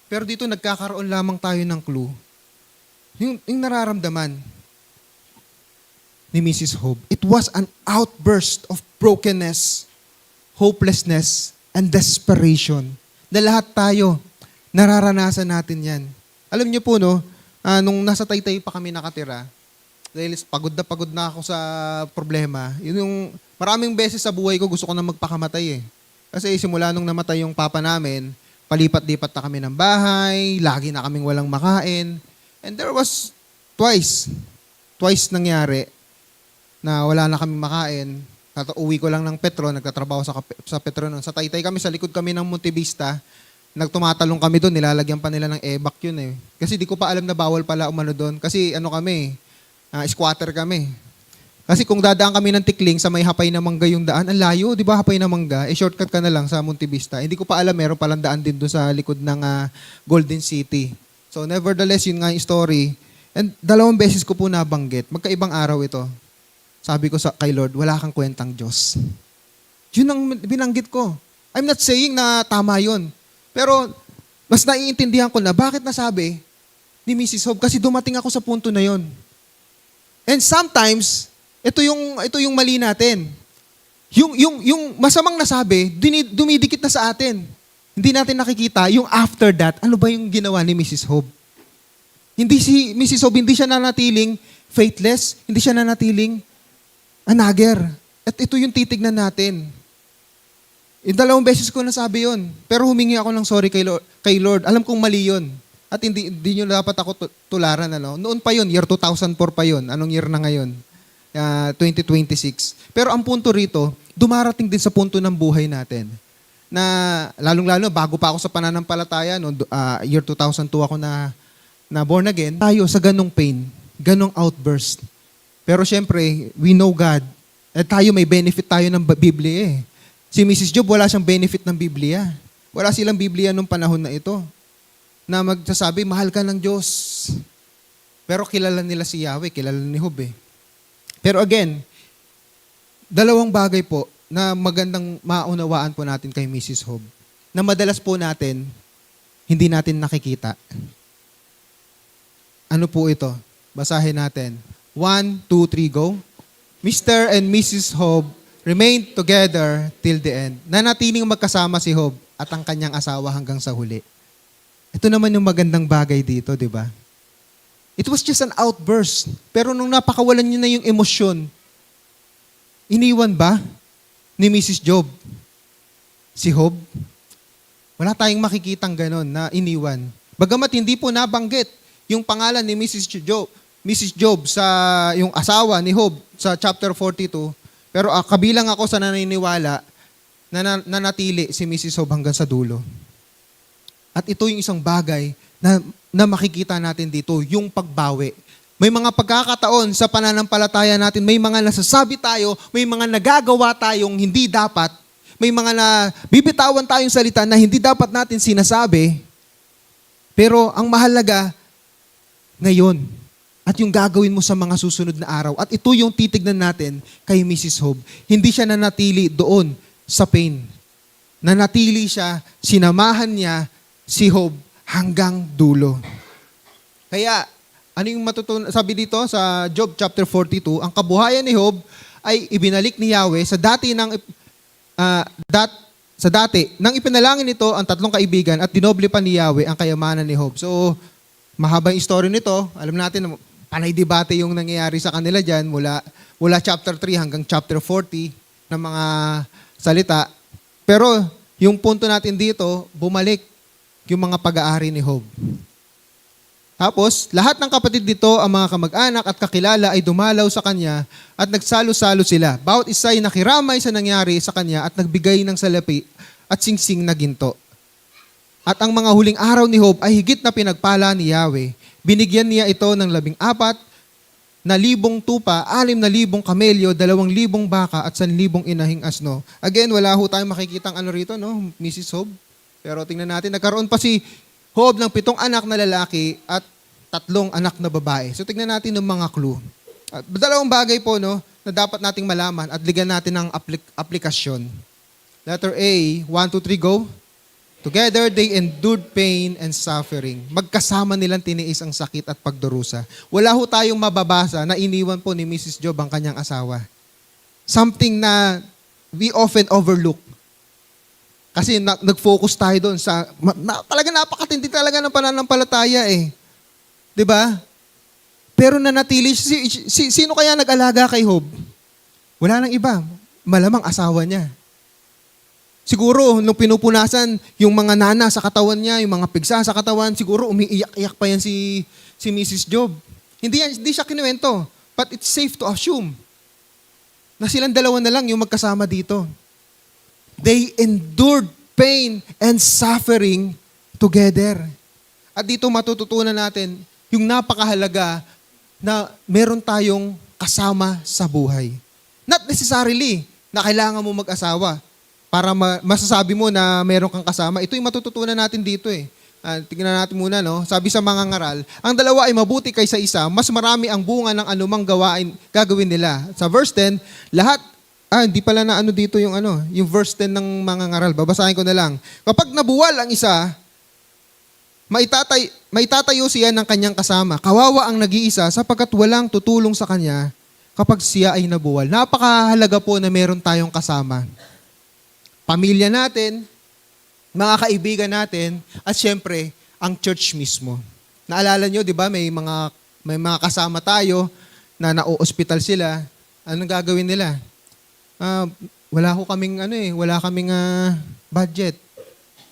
Pero dito nagkakaroon lamang tayo ng clue. Yung nararamdaman ni Mrs. Job. It was an outburst of brokenness, hopelessness, and desperation. Na lahat tayo, nararanasan natin yan. Alam niyo po, nung nasa Taytay pa kami nakatira, dahil pagod na ako sa problema, yun yung maraming beses sa buhay ko gusto ko na magpakamatay Kasi simula nung namatay yung papa namin, palipat-lipat na kami ng bahay, lagi na kaming walang makain. And there was twice nangyari na wala na kaming makain. Uwi ko lang ng Petro, nagtatrabaho sa Petro nun. Sa Taytay kami, sa likod kami ng Monte Vista, nagtumatalong kami doon, nilalagyan pa nila ng evac yun Kasi di ko pa alam na bawal pala umano doon. Kasi squatter kami. Kasi kung dadaan kami ng Tikling sa may Hapay na Mangga yung daan, ang layo, di ba Hapay na Mangga? Shortcut ka na lang sa Monte Vista. Hindi ko pa alam, meron palang daan din doon sa likod ng Golden City. So nevertheless, yun nga yung story. And 2 beses ko po nabanggit. Magkaibang araw ito. Sabi ko kay Lord, wala kang kwentang Diyos. Yun ang binanggit ko. I'm not saying na tama yun. Pero mas naiintindihan ko na bakit nasabi ni Mrs. Job kasi dumating ako sa punto na yon. And sometimes, ito yung mali natin. Yung masamang nasabi, dumidikit na sa atin. Hindi natin nakikita yung after that, ano ba yung ginawa ni Mrs. Job? Hindi si Mrs. Job, hindi siya nanatiling faithless, hindi siya nanatiling anager. At ito yung titignan natin. 2 beses ko nasabi yun. Pero humingi ako ng sorry kay Lord. Alam kong mali yun. At hindi nyo dapat ako tularan. Noon pa yun, year 2004 pa yun. Anong year na ngayon? 2026. Pero ang punto rito, dumarating din sa punto ng buhay natin. Na lalong-lalo, bago pa ako sa pananampalataya, year 2002 ako na born again, tayo sa ganong pain, ganong outburst. Pero syempre, we know God. At tayo may benefit tayo ng Biblia Si Mrs. Job, wala siyang benefit ng Biblia. Wala silang Biblia nung panahon na ito. Na magsasabi, mahal ka ng Diyos. Pero kilala nila si Yahweh, kilala ni Job Pero again, 2 bagay po na magandang maunawaan po natin kay Mrs. Job. na madalas po natin, hindi natin nakikita. Ano po ito? Basahin natin. 1, 2, 3, go. Mr. and Mrs. Job remained together till the end. Nanatiling magkasama si Job at ang kanyang asawa hanggang sa huli. Ito naman yung magandang bagay dito, di ba? It was just an outburst. Pero nung napakawalan niyo na yung emosyon, iniwan ba ni Mrs. Job si Job? Wala tayong makikitang ganon na iniwan. Bagamat hindi po nabanggit yung pangalan ni Mrs. Job sa yung asawa ni Job sa chapter 42, pero kabilang ako sa naniniwala na nanatili si Mrs. Job hanggang sa dulo. At ito yung isang bagay na makikita natin dito, yung pagbawi. May mga pagkakataon sa pananampalataya natin, may mga nasasabi tayo, may mga nagagawa tayong hindi dapat, may mga bibitawan tayong salita na hindi dapat natin sinasabi, pero ang mahalaga, ngayon, at yung gagawin mo sa mga susunod na araw. At ito yung titignan natin kay Mrs. Job. Hindi siya nanatili doon sa pain. Nanatili siya, sinamahan niya si Job hanggang dulo. Kaya, ano yung matutunan? Sabi dito sa Job chapter 42, ang kabuhayan ni Job ay ibinalik ni Yahweh sa dati nang ipinalangin nito ang tatlong kaibigan at dinoble pa ni Yahweh ang kayamanan ni Job. So, mahabang story nito. Alam natin, panay debate yung nangyayari sa kanila dyan mula chapter 3 hanggang chapter 40 ng mga salita. Pero, yung punto natin dito, bumalik yung mga pag-aari ni Job. Tapos, lahat ng kapatid nito, ang mga kamag-anak at kakilala ay dumalaw sa kanya at nagsalo-salo sila. Bawat isa ay nakiramay sa nangyari sa kanya at nagbigay ng salapi at singsing na ginto. At ang mga huling araw ni Job ay higit na pinagpala ni Yahweh. Binigyan niya ito ng 14,000 tupa, 6,000 kamelyo, 2,000 baka at 1,000 inahing asno. Again, wala ho tayong makikitang ano rito, no? Mrs. Job. Pero tingnan natin, nagkaroon pa si Job ng 7 anak na lalaki at 3 anak na babae. So tingnan natin ng mga clue. At dalawang bagay po, no, na dapat nating malaman at ligyan natin ng aplikasyon. Letter A, 1, 2, 3, go. Together, they endured pain and suffering. Magkasama nilang tiniis ang sakit at pagdurusa. Wala ho tayong mababasa na iniwan po ni Mrs. Job ang kanyang asawa. Something na we often overlook. Kasi nag-focus tayo doon sa, talaga napakatindi talaga ng pananampalataya eh. 'Di ba? Pero nanatili, sino kaya nag-alaga kay Job? Wala nang iba. Malamang asawa niya. Siguro, nung pinupunasan yung mga nana sa katawan niya, yung mga pigsa sa katawan, siguro umiiyak-iyak pa yan si Mrs. Job. Hindi siya kinuwento. But it's safe to assume na silang dalawa na lang yung magkasama dito. They endured pain and suffering together. At dito matututunan natin yung napakahalaga na meron tayong kasama sa buhay. Not necessarily na kailangan mo mag-asawa para masasabi mo na meron kang kasama. Ito yung matututunan natin dito eh. Tingnan natin muna, no? Sabi sa mga ngaral, ang dalawa ay mabuti kaysa isa, mas marami ang bunga ng anumang gagawin nila. Sa verse 10, lahat, hindi pala na ano dito yung yung verse 10 ng mga ngaral. Babasahin ko na lang. Kapag nabuwal ang isa, maitatayo siya ng kanyang kasama. Kawawa ang nag-iisa sapagkat walang tutulong sa kanya kapag siya ay nabuwal. Napakahalaga po na meron tayong kasama. Pamilya natin, mga kaibigan natin, at syempre, ang church mismo. Naalala nyo, di ba, may mga kasama tayo na na-hospital sila. Anong gagawin nila? Wala kaming budget.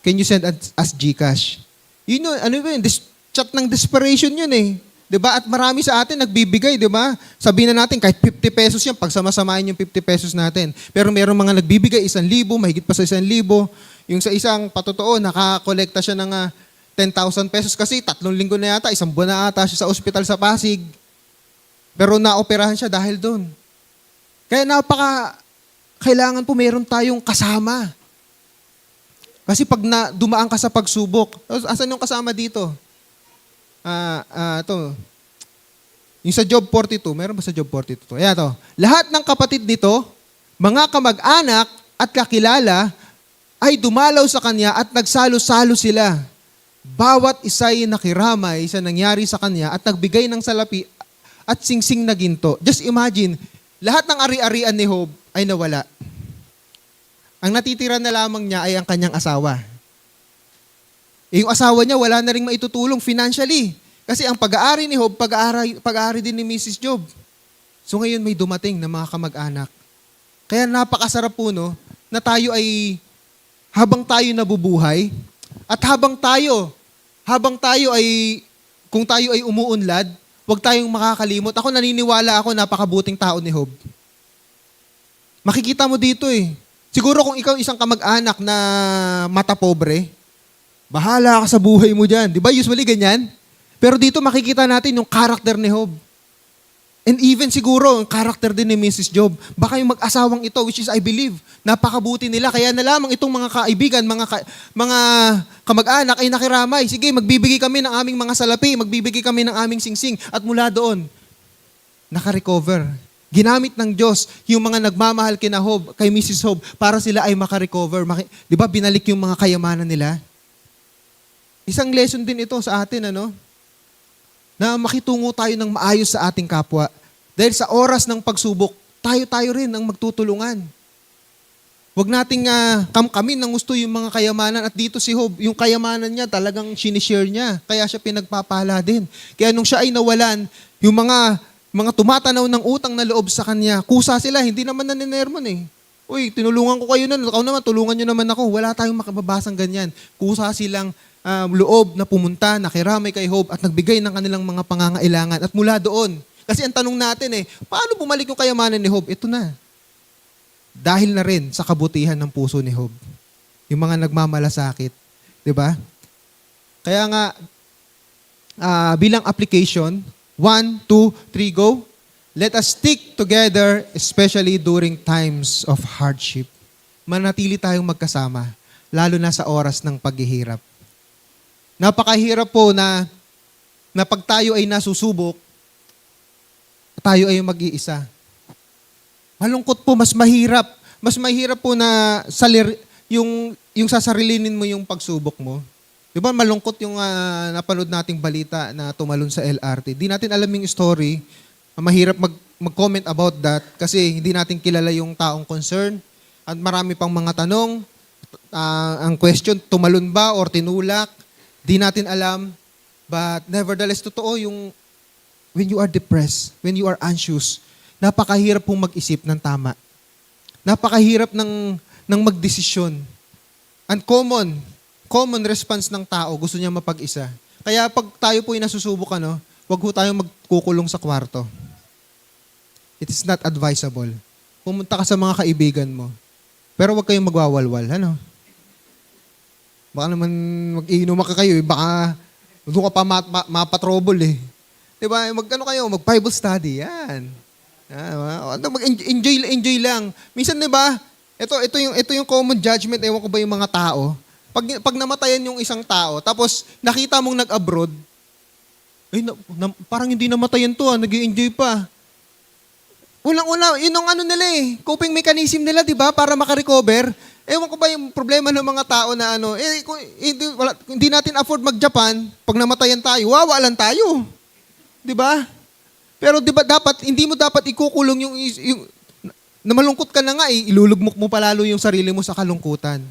Can you send us GCash? Yun yun, chat ng desperation yun eh. 'Di ba? At marami sa atin nagbibigay, 'di ba? Sabihin na natin kahit 50 pesos 'yan, pagsamasamahin yung 50 pesos natin. Pero merong mga nagbibigay 1,000, mahigit pa sa 1,000. Yung sa isang patotoo, nakakolekta siya ng 10,000 pesos kasi 3 linggo na yata, 1 buwan na ata siya sa ospital sa Pasig. Pero naoperahan siya dahil doon. Kaya kailangan po meron tayong kasama. Kasi pag dumaan ka sa pagsubok, asan yung kasama dito? Ito. Yung sa Job 42, meron ba sa Job 42? Ayan to. Lahat ng kapatid nito, mga kamag-anak at kakilala ay dumalaw sa kanya at nagsalo-salo sila. Bawat isa'y nakiramay sa nangyari sa kanya at nagbigay ng salapi at singsing na ginto. Just imagine, lahat ng ari-arian ni Job ay nawala. Ang natitira na lamang niya ay ang kanyang asawa. Yung asawa niya wala na ring maitutulong financially. Kasi ang pag-aari ni Job, pag-aari din ni Mrs. Job. So ngayon may dumating na mga kamag-anak. Kaya napakasarap po, no, na tayo ay, habang tayo nabubuhay, at habang tayo ay, kung tayo ay umuunlad, huwag tayong makakalimot. Ako naniniwala ako, napakabuting tao ni Job. Makikita mo dito eh. Siguro kung ikaw isang kamag-anak na mata pobre, bahala ka sa buhay mo dyan. Di ba? Usually ganyan. Pero dito makikita natin yung character ni Job. And even siguro, ang character din ni Mrs. Job. Baka yung mag-asawang ito, which is I believe, napakabuti nila. Kaya na lamang itong mga kaibigan, mga kamag-anak ay nakiramay. Sige, magbibigay kami ng aming mga salapi, magbibigay kami ng aming singsing. At mula doon, nakarecover. Ginamit ng Diyos yung mga nagmamahal kina Job, kay Mrs. Job, para sila ay makarecover. Di ba, binalik yung mga kayamanan nila? Isang lesson din ito sa atin, ano? Na makitungo tayo ng maayos sa ating kapwa. Dahil sa oras ng pagsubok, tayo rin ang magtutulungan. Huwag nating kami nang gusto yung mga kayamanan at dito si Job, yung kayamanan niya talagang sinishare niya. Kaya siya pinagpapala din. Kaya nung siya ay nawalan, yung mga tumatanaw ng utang na loob sa kanya, kusa sila, hindi naman naninermon eh. Uy, tinulungan ko kayo nun, ikaw naman, tulungan nyo naman ako. Wala tayong makababasang ganyan. Kusa silang loob na pumunta, nakiramay kay Job at nagbigay ng kanilang mga pangangailangan. At mula doon, kasi ang tanong natin paano bumalik yung kayamanan ni Job? Ito na. Dahil na rin sa kabutihan ng puso ni Job. Yung mga nagmamalasakit. Diba? Kaya nga, bilang application, 1, 2, 3, go. Let us stick together, especially during times of hardship. Manatili tayong magkasama, lalo na sa oras ng paghihirap. Napakahirap po na pag tayo ay nasusubok, tayo ay mag-iisa. Malungkot po, mas mahirap. Mas mahirap po na yung sasarilinin mo yung pagsubok mo. Di ba malungkot yung napanood nating balita na tumalon sa LRT. Di natin alam yung story. Mahirap mag-comment about that kasi hindi natin kilala yung taong concern. At marami pang mga tanong. Ang question, tumalon ba or tinulak? Di natin alam, but nevertheless, totoo yung when you are depressed, when you are anxious, napakahirap pong mag-isip ng tama. Napakahirap ng magdesisyon. And common response ng tao, gusto niya mapag-isa. Kaya pag tayo po ay nasusubok, wag ho tayong magkukulong sa kwarto. It is not advisable. Pumunta ka sa mga kaibigan mo. Pero wag kayong magwawalwal, Baka naman mag-iinom ka kayo, baka doon ka pa mapatrobol eh. Diba? Kayo, mag-Bible study, yan. Enjoy lang. Minsan, diba, ito yung common judgment, ewan ko ba yung mga tao. Pag namatayan yung isang tao, tapos nakita mong nag-abroad, parang hindi namatayan to, nag-i-enjoy pa. Ulang-una, yun ang nila coping mechanism nila, diba, para makarecover. Ewan ko ba yung problema ng mga tao na hindi natin afford mag-Japan, pag namatayan tayo, wawalan tayo. Di ba? Pero di ba hindi mo dapat ikukulong yung na malungkot ka na nga ilulugmok mo palalo yung sarili mo sa kalungkutan.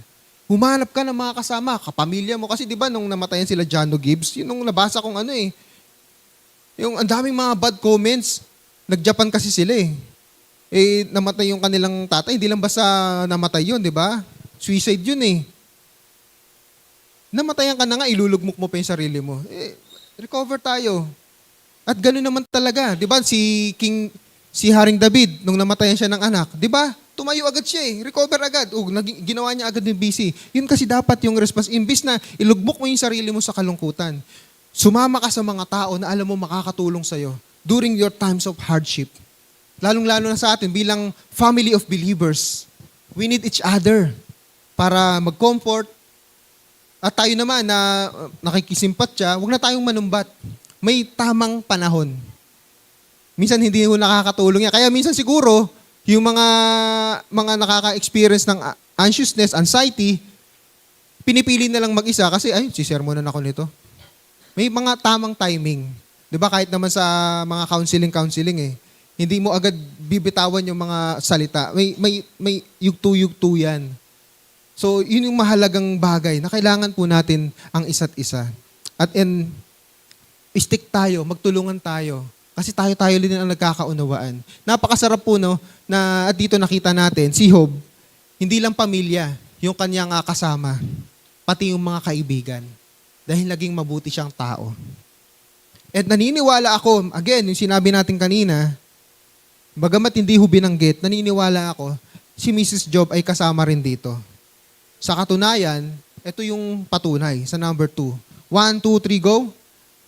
Humanap ka ng mga kasama, kapamilya mo. Kasi di ba nung namatayan sila Jano Gibbs, yun nung nabasa kong yung ang daming mga bad comments, nag-Japan kasi sila namatay yung kanilang tatay. Hindi lang basta namatay yun, di ba? Suicide yun Namatayan ka na nga, ilulugmok mo pa yung sarili mo. Recover tayo. At gano'n naman talaga. Di ba? Si Haring David, nung namatayan siya ng anak, di ba? Tumayo agad siya Recover agad. Ginawa niya agad yung busy. Yun kasi dapat yung response. Imbis na ilugmok mo yung sarili mo sa kalungkutan. Sumama ka sa mga tao na alam mo makakatulong sa'yo during your times of hardship. Lalong-lalo na sa atin bilang family of believers. We need each other para mag-comfort. At tayo naman na nakikisimpatya, huwag na tayong manumbat. May tamang panahon. Minsan hindi ho nakakatulong yan. Kaya minsan siguro, yung mga nakaka-experience ng anxiousness, anxiety, pinipili na lang mag-isa kasi, ay, sisermonan ako nito. May mga tamang timing. Di ba? Kahit naman sa mga counseling eh. Hindi mo agad bibitawan yung mga salita. May yugto-yugto yan. So, yun yung mahalagang bagay na kailangan po natin ang isa't isa. At stick tayo, magtulungan tayo. Kasi tayo din ang nagkakaunawaan. Napakasarap po, no, na at dito nakita natin, si Job, hindi lang pamilya, yung kanyang kasama, pati yung mga kaibigan. Dahil naging mabuti siyang tao. At naniniwala ako, again, yung sinabi natin kanina, bagamat hindi ho binanggit, naniniwala ako, si Mrs. Job ay kasama rin dito. Sa katunayan, ito yung patunay sa number 2. 1, 2, 3, go.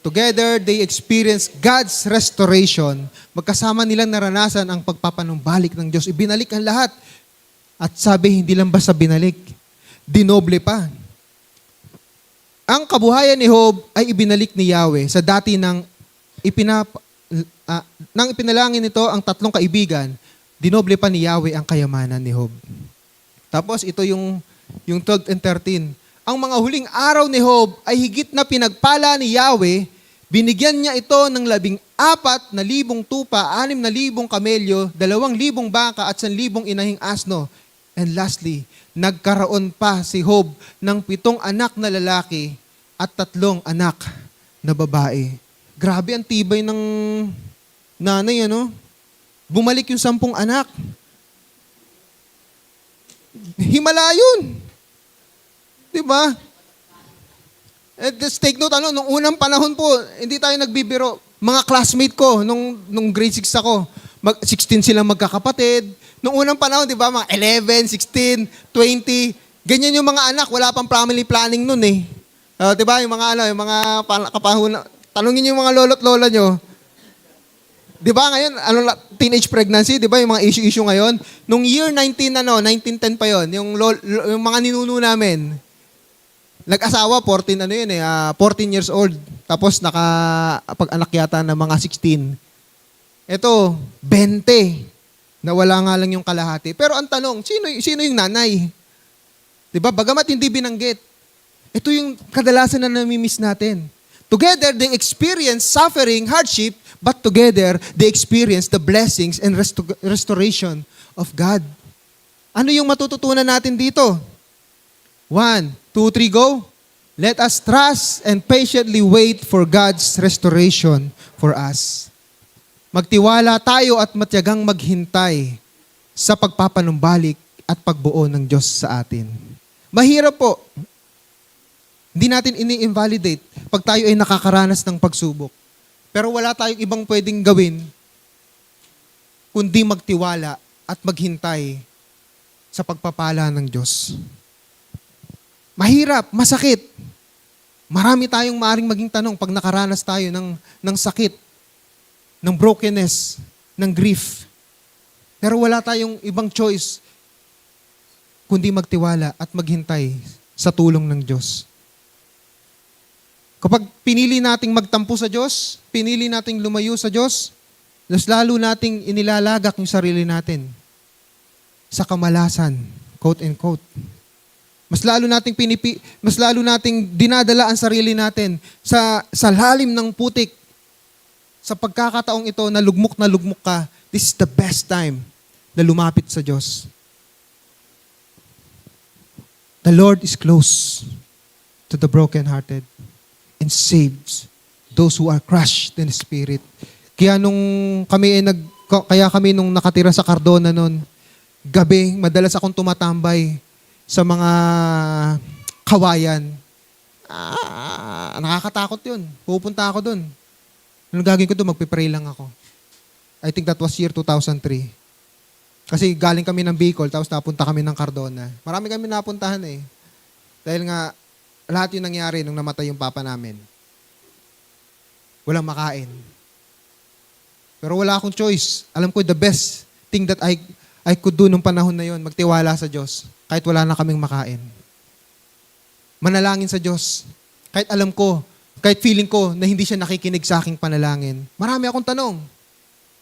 Together, they experience God's restoration. Magkasama nilang naranasan ang pagpapanumbalik ng Diyos. Ibinalik ang lahat. At sabi, hindi lang basta binalik, dinoble pa. Ang kabuhayan ni Job ay ibinalik ni Yahweh sa dati nang ipinalangin nito ang 3 kaibigan, dinoble pa ni Yahweh ang kayamanan ni Job. Tapos ito yung 12 and 13. Ang mga huling araw ni Job ay higit na pinagpala ni Yahweh. Binigyan niya ito ng 14,000 tupa, 6,000 kamelyo, 2,000 baka at 1,000 inahing asno. And lastly, nagkaroon pa si Job ng 7 anak na lalaki at 3 anak na babae. Grabe ang tibay ng nanay, ano? Bumalik yung 10 anak. Himala yun. Diba? Just take note, nung unang panahon po, hindi tayo nagbibiro. Mga classmate ko, nung grade 6 ako, 16 silang magkakapatid. Nung unang panahon, di ba, mga 11, 16, 20, ganyan yung mga anak, wala pang family planning nun eh. Di ba, yung mga kapahuna, tanungin yung mga lolo't lola nyo, di ba ngayon, teenage pregnancy, di ba yung mga issue ngayon? Nung year 1910 pa yon, yung mga ninuno namin, nag-asawa, 14 years old. Tapos nakapag-anak yata ng mga 16. Ito, 20. Nawala nga lang yung kalahati. Pero ang tanong, sino yung nanay? Diba? Bagamat hindi binanggit. Ito yung kadalasan na namimiss natin. Together, they experience suffering, hardship, but together, they experience the blessings and restoration of God. Ano yung matututunan natin dito? 1, 2, 3, go. Let us trust and patiently wait for God's restoration for us. Magtiwala tayo at matyagang maghintay sa pagpapanumbalik at pagbuo ng Diyos sa atin. Mahirap po. Hindi natin ini-invalidate pag tayo ay nakakaranas ng pagsubok. Pero wala tayong ibang pwedeng gawin kundi magtiwala at maghintay sa pagpapala ng Diyos. Mahirap, masakit. Marami tayong maaring maging tanong pag nakaranas tayo ng sakit, ng brokenness, ng grief. Pero wala tayong ibang choice kundi magtiwala at maghintay sa tulong ng Diyos. Kapag pinili nating magtampo sa Diyos, pinili nating lumayo sa Diyos, mas lalo nating inilalagak yung sarili natin sa kamalasan, quote and quote. Mas lalo nating dinadala ang sarili natin sa lalim ng putik. Sa pagkakataong ito na lugmok ka, this is the best time na lumapit sa Diyos. The Lord is close to the brokenhearted and saves those who are crushed in spirit. Kaya kami nung nakatira sa Cardona noon, gabi, madalas akong tumatambay sa mga kawayan. Nakakatakot yun. Pupunta ako dun. Anong gagawin ko doon? Magpipray lang ako. I think that was year 2003. Kasi galing kami ng Bicol, tapos napunta kami ng Cardona. Marami kami napuntahan eh. Dahil nga, lahat yung nangyari nung namatay yung papa namin. Walang makain. Pero wala akong choice. Alam ko, the best thing that I could do nung panahon na yon, magtiwala sa Diyos. Kahit wala na kaming makain. Manalangin sa Diyos. Kahit alam ko, kahit feeling ko na hindi siya nakikinig sa aking panalangin. Marami akong tanong.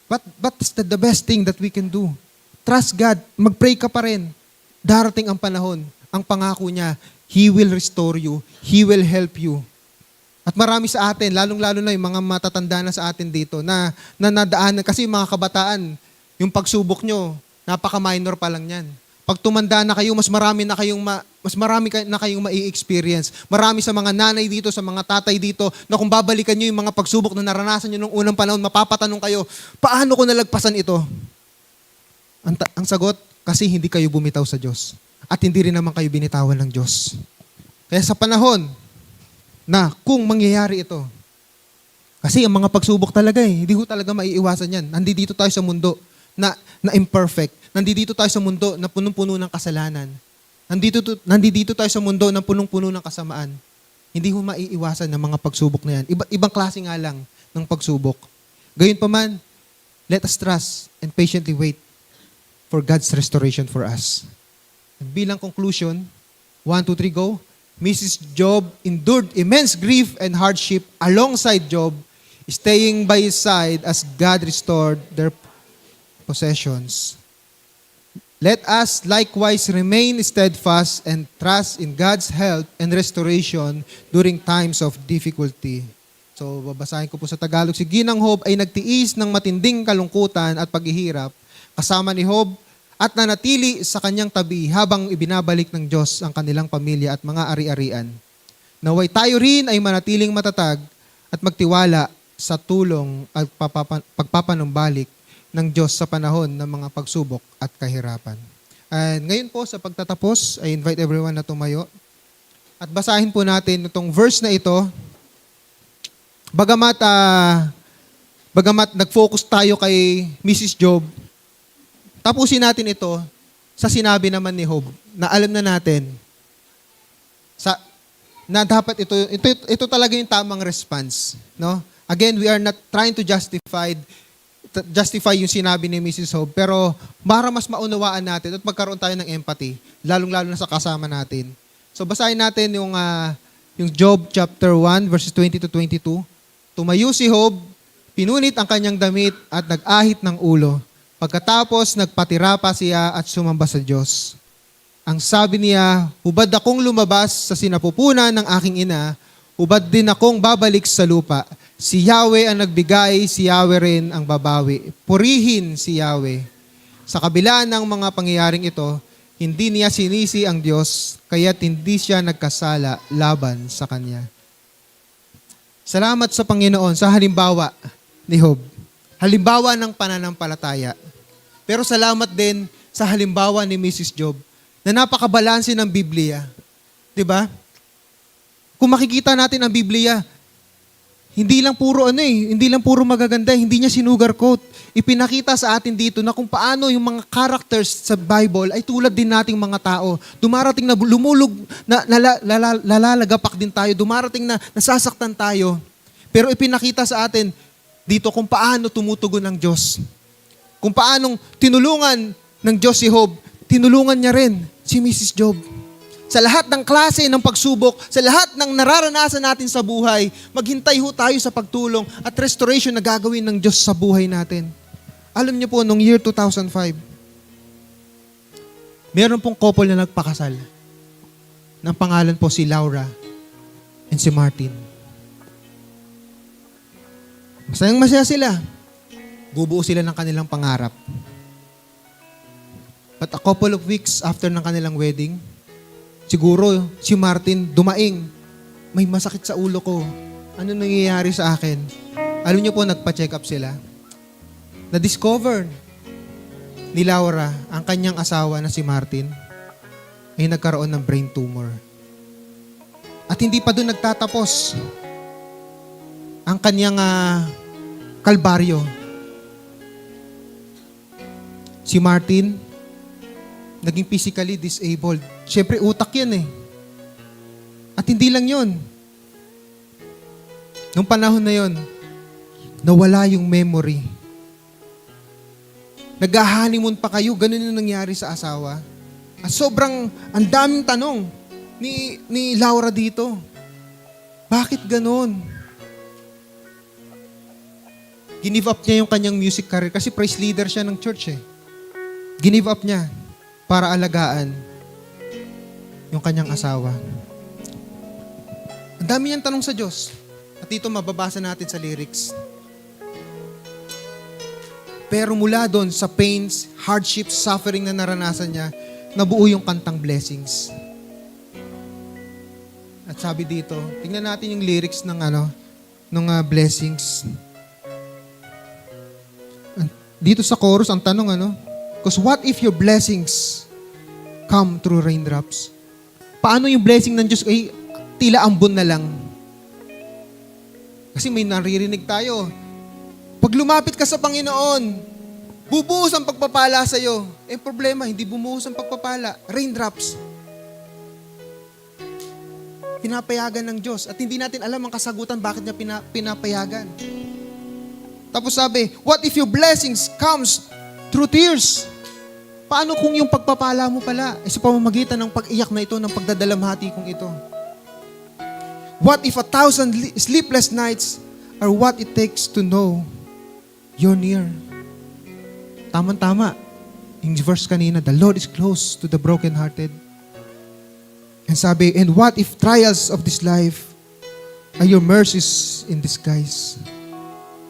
What's the best thing that we can do? Trust God. Mag-pray ka pa rin. Darating ang panahon. Ang pangako niya, He will restore you. He will help you. At marami sa atin, lalong-lalo na yung mga matatanda na sa atin dito, na nadaanan, kasi yung mga kabataan, yung pagsubok nyo, napaka-minor pa lang yan. Pag tumanda na kayo, mas marami na kayong mai-experience. Marami sa mga nanay dito, sa mga tatay dito, na kung babalikan nyo yung mga pagsubok na naranasan nyo nung unang panahon, mapapatanong kayo, paano ko nalagpasan ito? Ang sagot, kasi hindi kayo bumitaw sa Diyos. At hindi rin naman kayo binitawan ng Diyos. Kaya sa panahon na kung mangyayari ito, kasi ang mga pagsubok talaga hindi ko talaga maiiwasan yan. Nandito tayo sa mundo na imperfect. Nandito tayo sa mundo na punong-puno ng kasalanan. Nandito tayo sa mundo na punong-puno ng kasamaan. Hindi mo maiiwasan ng mga pagsubok na yan. Ibang klase nga lang ng pagsubok. Gayunpaman, let us trust and patiently wait for God's restoration for us. Bilang conclusion, 1, 2, 3, go. Mrs. Job endured immense grief and hardship alongside Job, staying by his side as God restored their possessions. Let us likewise remain steadfast and trust in God's help and restoration during times of difficulty. So, babasahin ko po sa Tagalog. Si Ginang Job ay nagtiis ng matinding kalungkutan at paghihirap kasama ni Job at nanatili sa kanyang tabi habang ibinabalik ng Diyos ang kanilang pamilya at mga ari-arian. Naway tayo rin ay manatiling matatag at magtiwala sa tulong at pagpapanumbalik ng Diyos sa panahon ng mga pagsubok at kahirapan. And ngayon po sa pagtatapos, I invite everyone na tumayo at basahin po natin itong verse na ito. Bagamat nag-focus tayo kay Mrs. Job, tapusin natin ito sa sinabi naman ni Job na alam na natin na dapat ito talaga yung tamang response, no? Again, we are not trying to justify yung sinabi ni Mrs. Job, pero para mas maunawaan natin at magkaroon tayo ng empathy, lalong-lalo na sa kasama natin. So basahin natin yung Job chapter 1 verses 20 to 22. Tumayo si Job, pinunit ang kanyang damit at nag-ahit ng ulo. Pagkatapos, nagpatira pa siya at sumamba sa Diyos. Ang sabi niya, hubad akong lumabas sa sinapupunan ng aking ina, hubad din akong babalik sa lupa. Si Yahweh ang nagbigay, si Yahweh rin ang babawi. Purihin si Yahweh. Sa kabila ng mga pangyayaring ito, hindi niya sinisi ang Diyos, kaya't hindi siya nagkasala laban sa Kanya. Salamat sa Panginoon sa halimbawa ni Job. Halimbawa ng pananampalataya. Pero salamat din sa halimbawa ni Mrs. Job na napakabalanse ng Biblia. 'Di ba? Kung makikita natin ang Biblia, hindi lang puro magaganda, hindi niya sinugarcoat. Ipinakita sa atin dito na kung paano yung mga characters sa Bible ay tulad din nating mga tao. Dumarating na lumulog, nalalagapak din tayo, dumarating na nasasaktan tayo. Pero ipinakita sa atin dito kung paano tumutugon ng Diyos. Kung paanong tinulungan ng Diyos si Job, tinulungan niya rin si Mrs. Job. Sa lahat ng klase ng pagsubok, sa lahat ng nararanasan natin sa buhay, maghintay ho tayo sa pagtulong at restoration na gagawin ng Diyos sa buhay natin. Alam niyo po, noong year 2005, meron pong couple na nagpakasal. Ng pangalan po si Laura and si Martin. Masayang-masaya sila. Bubuo sila ng kanilang pangarap. But a couple of weeks after ng kanilang wedding, siguro si Martin dumaing. May masakit sa ulo ko. Ano nangyayari sa akin? Alam niyo po, nagpa-check up sila. Na-discover ni Laura, ang kanyang asawa na si Martin, ay nagkaroon ng brain tumor. At hindi pa doon nagtatapos ang kanyang kalbaryo. Si Martin, naging physically disabled. Siyempre, utak yan eh. At hindi lang yun. Nung panahon na yun, nawala yung memory. Nag-honeymoon pa kayo, ganun yung nangyari sa asawa. At sobrang, ang daming tanong ni Laura dito. Bakit ganun? Ginive up niya yung kanyang music career kasi praise leader siya ng church eh. Ginive up niya para alagaan yung kanyang asawa. Ang dami niyang tanong sa Diyos. At dito mababasa natin sa lyrics. Pero mula doon sa pains, hardships, suffering na naranasan niya, nabuo yung kantang Blessings. At sabi dito, tingnan natin yung lyrics ng Blessings. Dito sa chorus, ang tanong because what if your blessings come through raindrops? Paano yung blessing ng Diyos ay tila ambon na lang? Kasi may naririnig tayo. Pag lumapit ka sa Panginoon, bubuhos ang pagpapala sa iyo. Problema, hindi bumuhos ang pagpapala. Raindrops. Pinapayagan ng Diyos. At hindi natin alam ang kasagutan bakit niya pinapayagan. Tapos sabi, what if your blessings comes through tears? Paano kung yung pagpapala mo pala sa pamamagitan ng pag-iyak na ito, ng pagdadalamhati kong ito? What if 1,000 sleepless nights are what it takes to know you're near? Tama-tama. Yung verse kanina, the Lord is close to the brokenhearted. And sabi, and what if trials of this life are your mercies in disguise?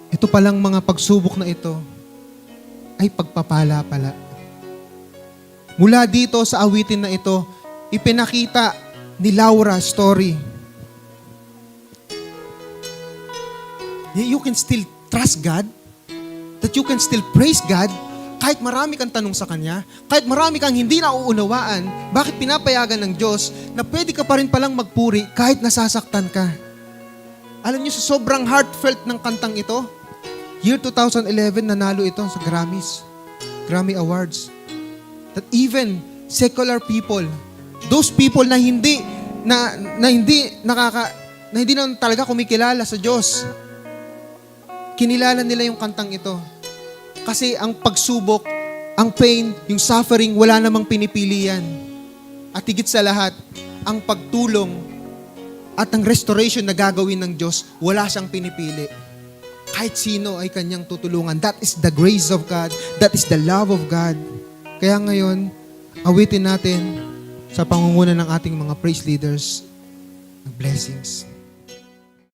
Ito palang mga pagsubok na ito ay pagpapala pala. Mula dito sa awitin na ito, ipinakita ni Laura story. You can still trust God, that you can still praise God, kahit marami kang tanong sa Kanya, kahit marami kang hindi nauunawaan, bakit pinapayagan ng Diyos na pwede ka pa rin palang magpuri kahit nasasaktan ka. Alam niyo, sa sobrang heartfelt ng kantang ito, year 2011, nanalo ito sa Grammy Awards. That even secular people, those people na hindi naman talaga kumikilala sa Diyos, kinilala nila yung kantang ito. Kasi ang pagsubok, ang pain, yung suffering, wala namang pinipili yan. At higit sa lahat, ang pagtulong at ang restoration na gagawin ng Diyos, wala siyang pinipili. Kahit sino ay kanyang tutulungan. That is the grace of God. That is the love of God. Kaya ngayon, awitin natin sa pangunguna ng ating mga praise leaders ng blessings.